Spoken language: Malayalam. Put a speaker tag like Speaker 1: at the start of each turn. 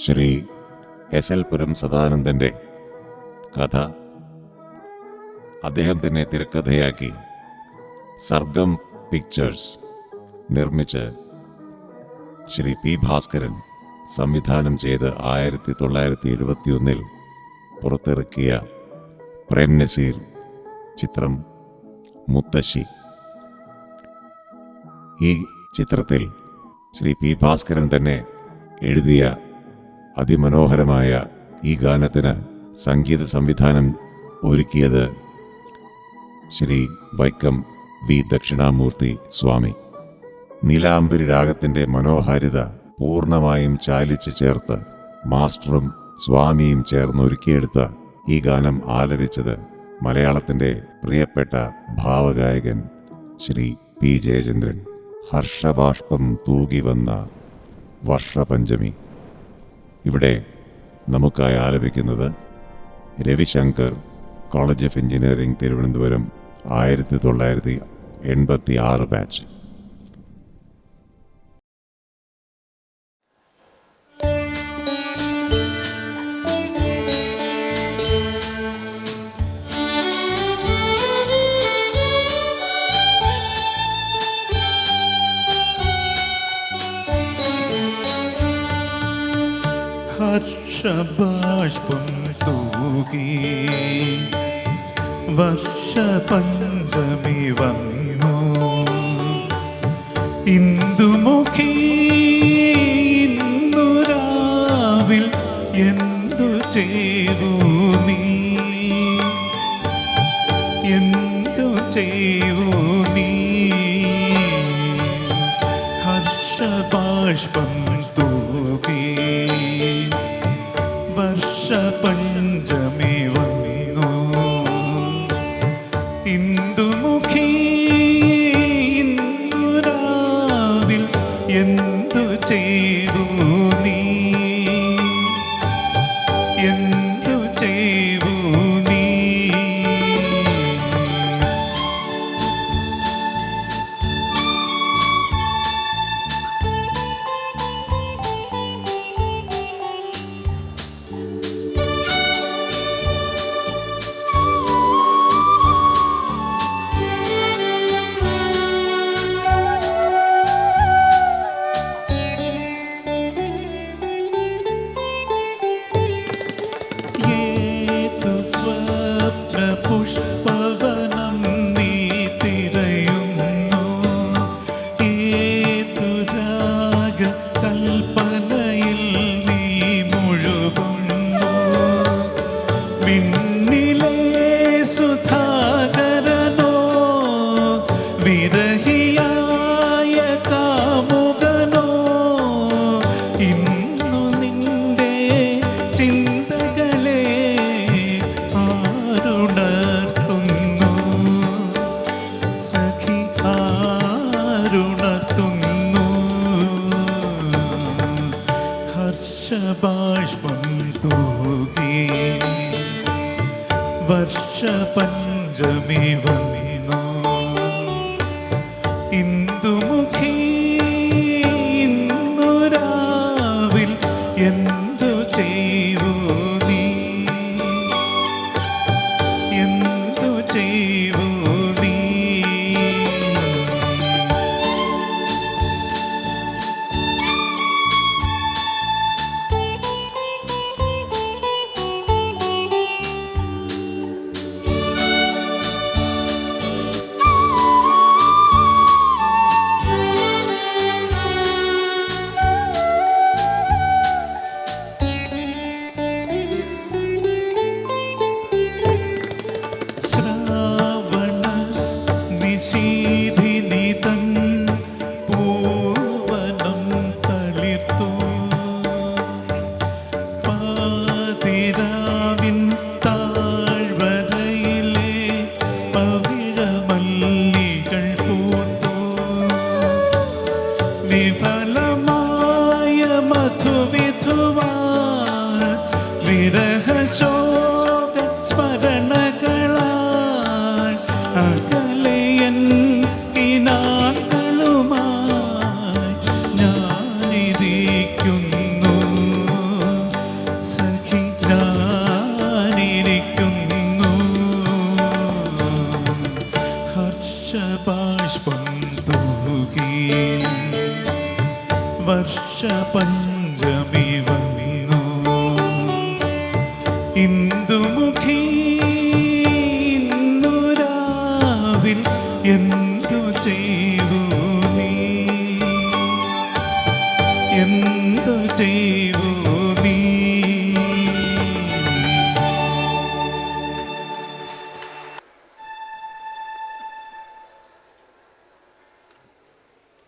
Speaker 1: ശ്രീ എസ്.എൽ. പുരം സദാനന്ദൻ്റെ കഥ അദ്ദേഹം തന്നെ തിരക്കഥയാക്കി സർഗം പിക്ചേഴ്സ് നിർമ്മിച്ച് ശ്രീ പി. ഭാസ്കരൻ സംവിധാനം ചെയ്ത് 1971 പുറത്തിറക്കിയ പ്രേം നസീർ ചിത്രം മുത്തശ്ശി. ഈ ചിത്രത്തിൽ ശ്രീ പി. ഭാസ്കരൻ തന്നെ എഴുതിയ അതിമനോഹരമായ ഈ ഗാനത്തിന് സംഗീത സംവിധാനം ഒരുക്കിയത് ശ്രീ വൈക്കം വി. ദക്ഷിണാമൂർത്തി സ്വാമി. നീലാംബരി രാഗത്തിൻ്റെ മനോഹാരിത പൂർണ്ണമായും ചാലിച്ചു ചേർത്ത് മാസ്റ്ററും സ്വാമിയും ചേർന്നൊരുക്കിയെടുത്ത ഈ ഗാനം ആലപിച്ചത് മലയാളത്തിൻ്റെ പ്രിയപ്പെട്ട ഭാവഗായകൻ ശ്രീ പി. ജയചന്ദ്രൻ. ഹർഷബാഷ്പം തൂകി വന്ന വർഷപഞ്ചമി. ഇവിടെ നമുക്കായി ആലപിക്കുന്നത് Ravishankar, college of engineering, Thiruvananthapuram, 1986 batch.
Speaker 2: ഹർഷബാഷ്പം തൂകി വർഷപഞ്ചമി വന്നു. ഇന്ദുമുഖി ഇന്നു രാവിൽ എന്തു ചെയ്തു നീ, എന്തു ചെയ്തു നീ? ഹർഷബാഷ്പം തൂകി വർഷപഞ്ചമി വന്നു. ഇന്ദുമുഖി ഇന്നു രാവിൽ എന്തു ചെയ്തു നീ, എന്തു ചെയ്തു നീ? പുഷ്പവനം നീ തിരയുന്നു, ഏതു രാഗ കൽപ്പനയിൽ നീ മുഴുകുന്നു. വിണ്ണിലെ സുധാകരനോ വിരഹിയായ കാമുകനോ ഇന്നു നിന്റെ ചിന്തകളെ ആരുണർത്തുന്നു, സഖി ആരുണർത്തുന്നു. ഹർഷബാഷ്പം തൂകി വർഷപഞ്ചമി വന്നു. ഇന്ദുമുഖി ഇന്നു രാവിൽ എന്തു ചെയ്തു നീ, എന്തു ചെയ്തു നീ? ബാഷ്പം തൂകി വർഷപഞ്ചമി വന്നു.